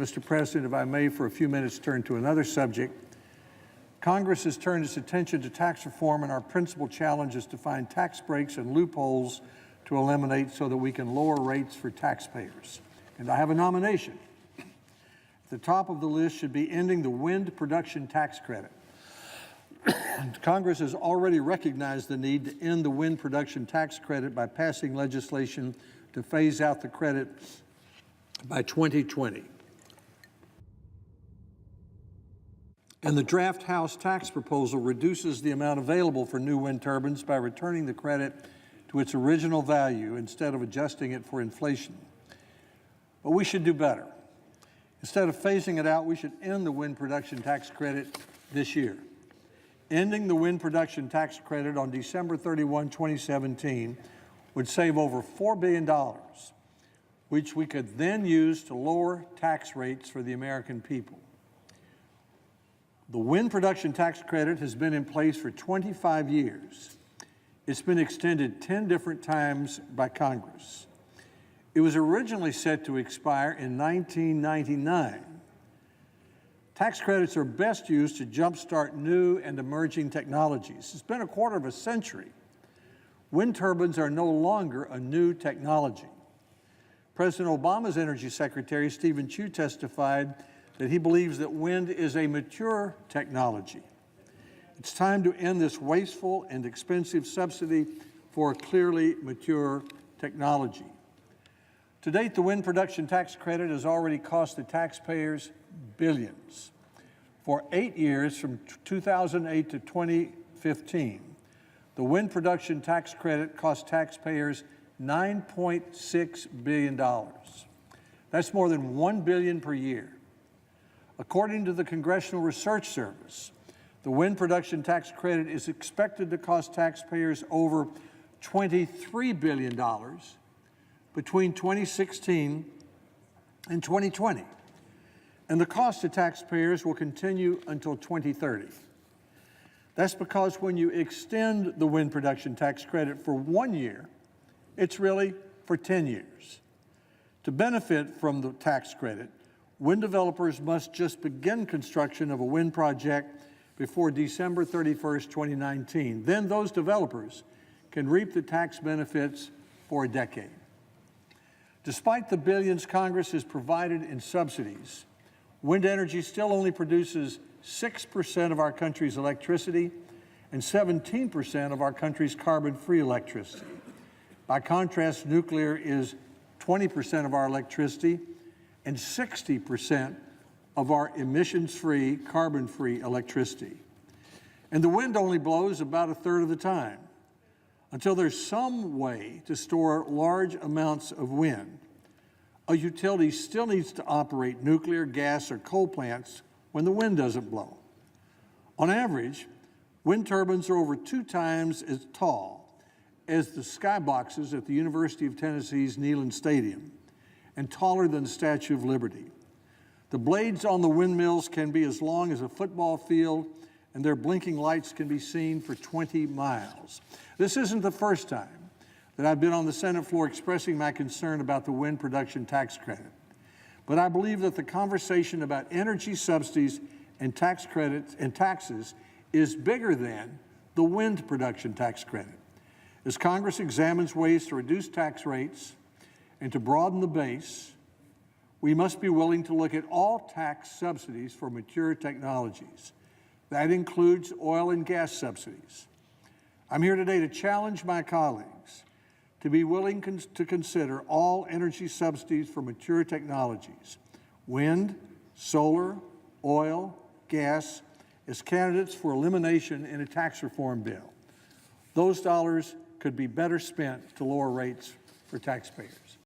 Mr. President, if I may, for a few minutes, turn to another subject. Congress has turned its attention to tax reform, and our principal challenge is to find tax breaks and loopholes to eliminate so that we can lower rates for taxpayers. And I have a nomination. At the top of the list should be ending the wind production tax credit. Congress has already recognized the need to end the wind production tax credit by passing legislation to phase out the credit by 2020. And the draft House tax proposal reduces the amount available for new wind turbines by returning the credit to its original value instead of adjusting it for inflation. But we should do better. Instead of phasing it out, we should end the wind production tax credit this year. Ending the wind production tax credit on December 31, 2017 would save over $4 billion, which we could then use to lower tax rates for the American people. The wind production tax credit has been in place for 25 years. It's been extended 10 different times by Congress. It was originally set to expire in 1999. Tax credits are best used to jumpstart new and emerging technologies. It's been a quarter of a century. Wind turbines are no longer a new technology. President Obama's Energy Secretary, Stephen Chu, testified that he believes that wind is a mature technology. It's time to end this wasteful and expensive subsidy for a clearly mature technology. To date, the wind production tax credit has already cost the taxpayers billions. For 8 years, from 2008 to 2015, the wind production tax credit cost taxpayers $9.6 billion. That's more than $1 billion per year. According to the Congressional Research Service, the wind production tax credit is expected to cost taxpayers over $23 billion between 2016 and 2020. And the cost to taxpayers will continue until 2030. That's because when you extend the wind production tax credit for 1 year, it's really for 10 years. To benefit from the tax credit, wind developers must just begin construction of a wind project before December 31st, 2019. Then those developers can reap the tax benefits for a decade. Despite the billions Congress has provided in subsidies, wind energy still only produces 6% of our country's electricity and 17% of our country's carbon-free electricity. By contrast, nuclear is 20% of our electricity and 60% of our emissions-free, carbon-free electricity. And the wind only blows about a third of the time. Until there's some way to store large amounts of wind, a utility still needs to operate nuclear, gas, or coal plants when the wind doesn't blow. On average, wind turbines are over 2 times as tall as the skyboxes at the University of Tennessee's Neyland Stadium and taller than the Statue of Liberty. The blades on the windmills can be as long as a football field, and their blinking lights can be seen for 20 miles. This isn't the first time that I've been on the Senate floor expressing my concern about the wind production tax credit. But I believe that the conversation about energy subsidies and tax credits and taxes is bigger than the wind production tax credit. As Congress examines ways to reduce tax rates and to broaden the base, we must be willing to look at all tax subsidies for mature technologies. That includes oil and gas subsidies. I'm here today to challenge my colleagues to be willing to consider all energy subsidies for mature technologies, wind, solar, oil, gas, as candidates for elimination in a tax reform bill. Those dollars could be better spent to lower rates for taxpayers.